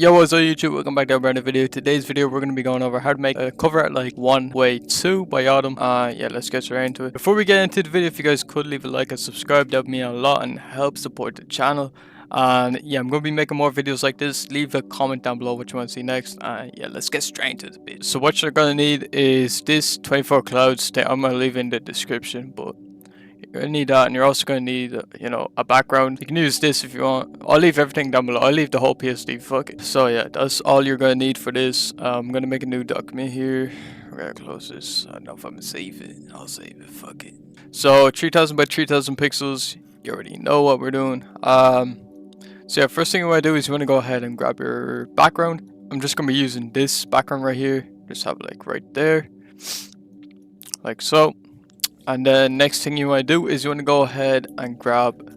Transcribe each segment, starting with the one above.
Yo, what's up YouTube? Welcome back to a brand new video. Today's video we're going to be going over how to make a cover art like One Way 2 by Autumn. Yeah, let's get straight into it. Before we get into the video, if you guys could leave a like and subscribe, that would mean a lot and help support the channel. And yeah, I'm going to be making more videos like this. Leave a comment down below what you want to see next. Yeah, let's get straight into the video. So what you're going to need is this 24 clouds that I'm going to leave in the description, but you're gonna need that, and you're also gonna need, a background. You can use this if you want. I'll leave everything down below. I'll leave the whole PSD. Fuck it. So yeah, that's all you're gonna need for this. I'm gonna make a new document here. We're gonna close this. I don't know if I'm gonna save it. I'll save it. Fuck it. So 3000 by 3000 pixels. You already know what we're doing. So yeah, first thing you want to do is you want to go ahead and grab your background. I'm just gonna be using this background right here. Just have it like right there, like so. And then next thing you want to do is you want to go ahead and grab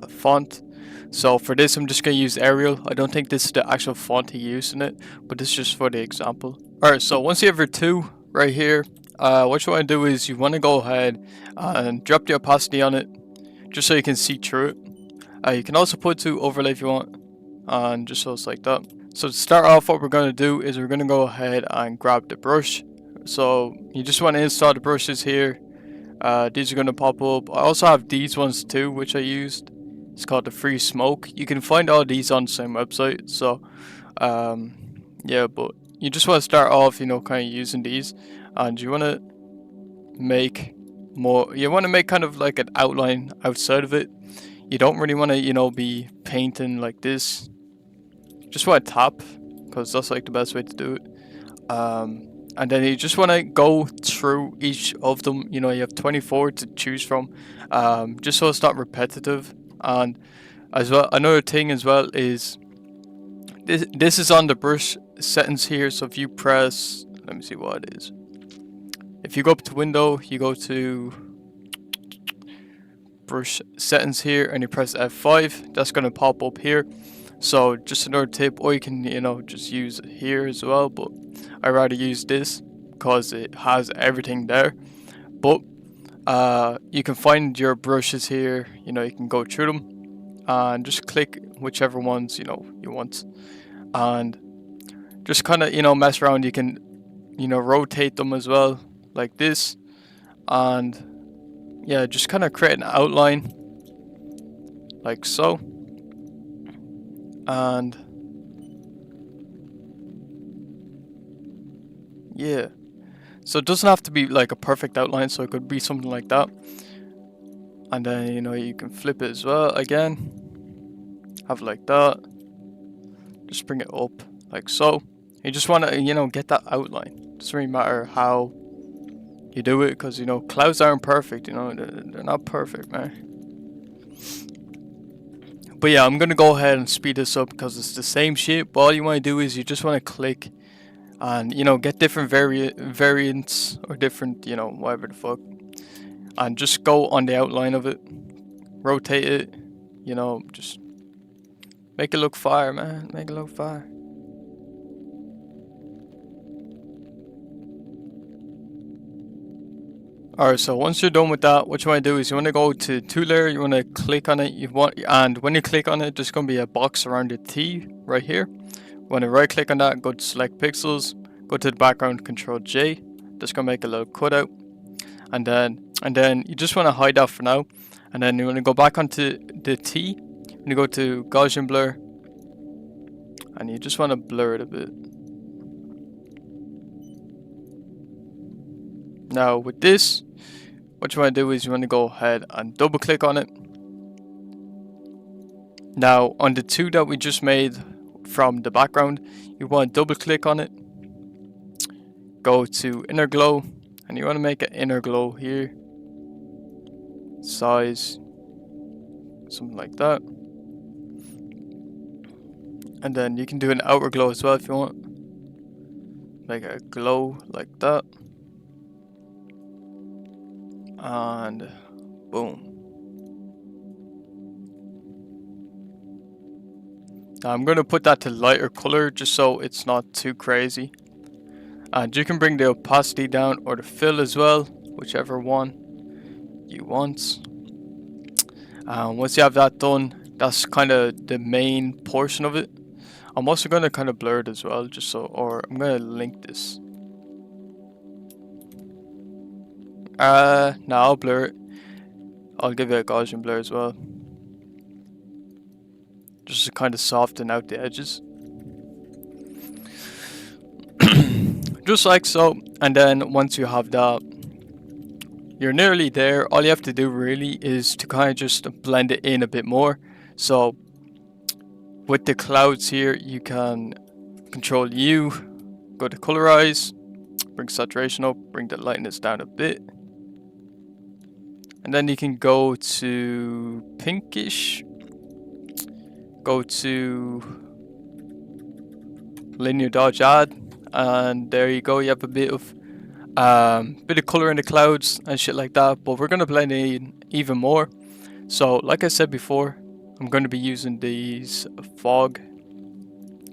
font. So for this I'm just going to use Arial. I don't think this is the actual font he used in it, but this is just for the example. Alright, so once you have your 2 right here, what you want to do is you want to go ahead and drop the opacity on it, just so you can see through it. You can also put to overlay if you want, and just so it's like that. So to start off, what we're going to do is we're going to go ahead and grab the brush. So you just want to install the brushes here. These are going to pop up. I also have these ones too, which I used. It's called the Free Smoke. You can find all these on the same website. So yeah, but you just want to start off, kind of using these, and you want to make more. You want to make kind of like an outline outside of it. You don't really want to, be painting like this. Just want to tap, because that's like the best way to do it. And then you just want to go through each of them. You have 24 to choose from, just so it's not repetitive. And as well, another thing as well is this is on the brush settings here. So if you press, let me see what it is. If you go up to window, you go to brush settings here, and you press F5. That's going to pop up here. So just another tip, or you can just use it here as well, but I rather use this because it has everything there. But you can find your brushes here. You can go through them and just click whichever ones you want, and just kind of mess around. You can rotate them as well, like this, and yeah, just kind of create an outline like so. And yeah, so it doesn't have to be like a perfect outline, so it could be something like that. And then you can flip it as well again, have it like that, just bring it up like so. You just want to get that outline. It doesn't really matter how you do it, because clouds aren't perfect. They're not perfect, man. But yeah, I'm gonna go ahead and speed this up because it's the same shit. But all you want to do is you just want to click and get different variants, or different whatever the fuck, and just go on the outline of it, rotate it, just make it look fire, man. Make it look fire. Alright, so once you're done with that, what you want to do is you want to go to 2 layer, you want to click on it, and when you click on it, there's going to be a box around the T right here. You want to right click on that, go to select pixels, go to the background, Control J, just going to make a little cutout, and then you just want to hide that for now, and then you want to go back onto the T, and you go to Gaussian blur, and you just want to blur it a bit. Now with this, what you want to do is you want to go ahead and double click on it. Now on the 2 that we just made from the background, you want to double click on it, go to inner glow, and you want to make an inner glow here, size something like that, and then you can do an outer glow as well if you want, make a glow like that. And boom. Now I'm going to put that to lighter color just so it's not too crazy. And you can bring the opacity down, or the fill as well, whichever one you want. Once you have that done, that's kind of the main portion of it. I'm also gonna kind of blur it as well, just so, or I'm gonna link this. No, I'll blur it. I'll give it a Gaussian blur as well, just to kind of soften out the edges. Just like so. And then once you have that, you're nearly there. All you have to do really is to kind of just blend it in a bit more. So with the clouds here, you can control U, go to colorize, bring saturation up, bring the lightness down a bit. And then you can go to pinkish, go to linear dodge add, and there you go. You have a bit of color in the clouds and shit like that. But we're gonna blend it in even more. So like I said before, I'm going to be using these fog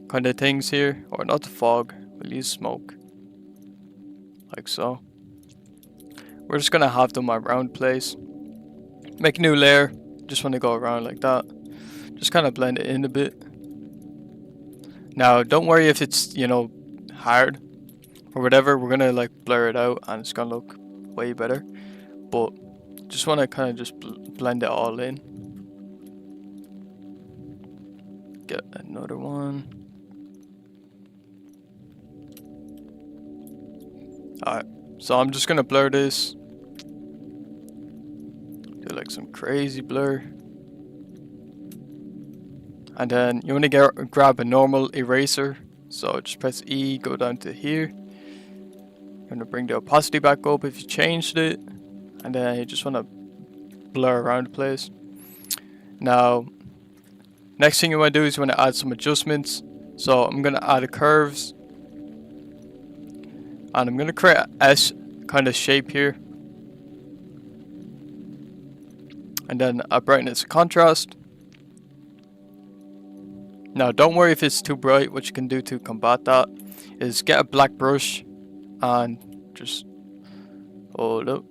kind of things here, or not the fog, we'll use smoke, like so. We're just going to have them around place. Make a new layer, just want to go around like that. Just kind of blend it in a bit. Now don't worry if it's, you know, hard or whatever, we're going to like blur it out and it's going to look way better. But just want to kind of just blend it all in. Get another one. Alright, so I'm just gonna blur this. Do like some crazy blur. And then you want to grab a normal eraser. So just press E, go down to here. You're gonna bring the opacity back up if you changed it. And then you just want to blur around the place. Now, next thing you want to do is you want to add some adjustments. So I'm going to add a curves. And I'm going to create a S kind of shape here. And then a brightness and contrast. Now don't worry if it's too bright. What you can do to combat that is get a black brush and just hold up.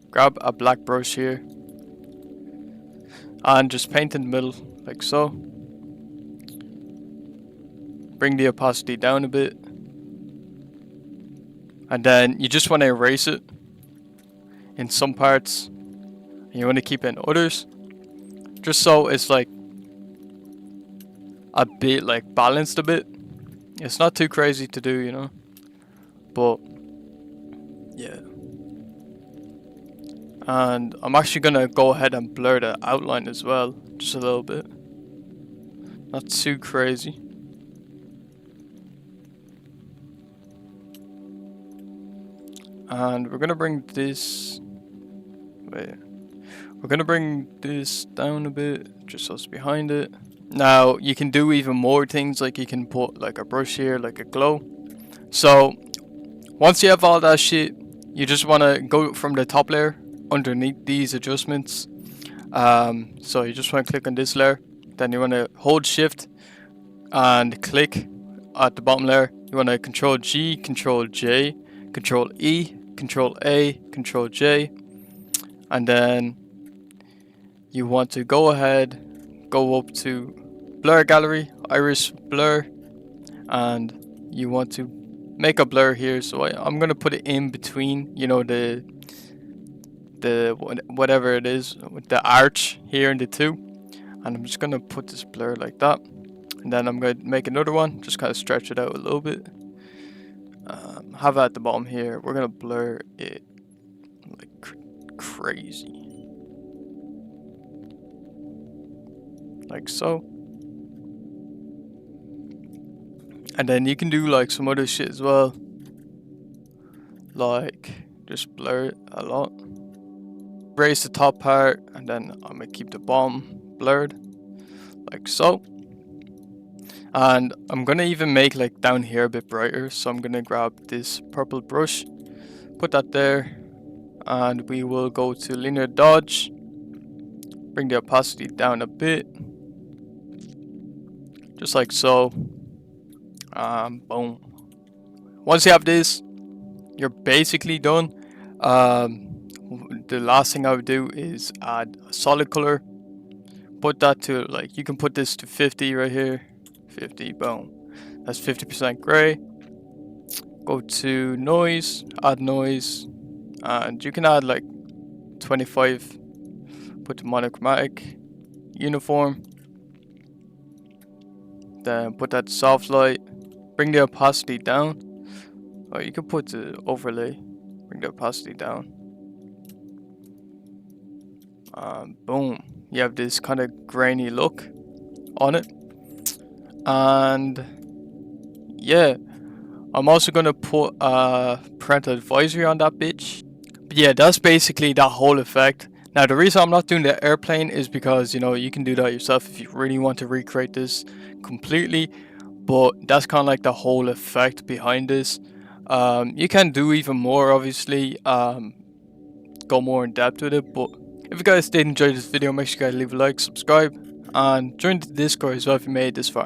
Grab a black brush here. And just paint in the middle, like so. Bring the opacity down a bit. And then you just want to erase it in some parts. And you want to keep it in others. Just so it's like a bit like balanced a bit. It's not too crazy to do, you know. But yeah. And I'm actually gonna go ahead and blur the outline as well, just a little bit. Not too crazy. And we're gonna bring this, we're gonna bring this down a bit, just so it's behind it. Now you can do even more things, like you can put like a brush here, like a glow. So once you have all that shit, you just wanna go from the top layer underneath these adjustments. So you just want to click on this layer, then you want to hold shift and click at the bottom layer. You want to control G, control J, control E, control A, control J, and then you want to go ahead, go up to blur gallery, iris blur, and you want to make a blur here. So I'm going to put it in between, you know, the whatever it is with the arch here in the two, and I'm just gonna put this blur like that, and then I'm gonna make another one, just kind of stretch it out a little bit. Have it at the bottom here. We're gonna blur it like crazy, like so. And then you can do like some other shit as well, like just blur it a lot. Erase the top part, and then I'm gonna keep the bottom blurred, like so. And I'm gonna even make like down here a bit brighter, so I'm gonna grab this purple brush, put that there, and we will go to linear dodge, bring the opacity down a bit, just like so. Boom. Once you have this, you're basically done. The last thing I would do is add a solid color, put that to like, you can put this to 50 right here. 50, boom. That's 50% gray. Go to noise, add noise, and you can add like 25. Put to monochromatic, uniform. Then put that to soft light. Bring the opacity down. Or you can put the overlay. Bring the opacity down. Boom. You have this kind of grainy look on it. And yeah, I'm also gonna put parental advisory on that bitch. But yeah, that's basically that whole effect. Now the reason I'm not doing the airplane is because, you know, you can do that yourself if you really want to recreate this completely. But that's kind of like the whole effect behind this. You can do even more, obviously, go more in depth with it. But if you guys did enjoy this video, make sure you guys leave a like, subscribe, and join the Discord as well if you made it this far.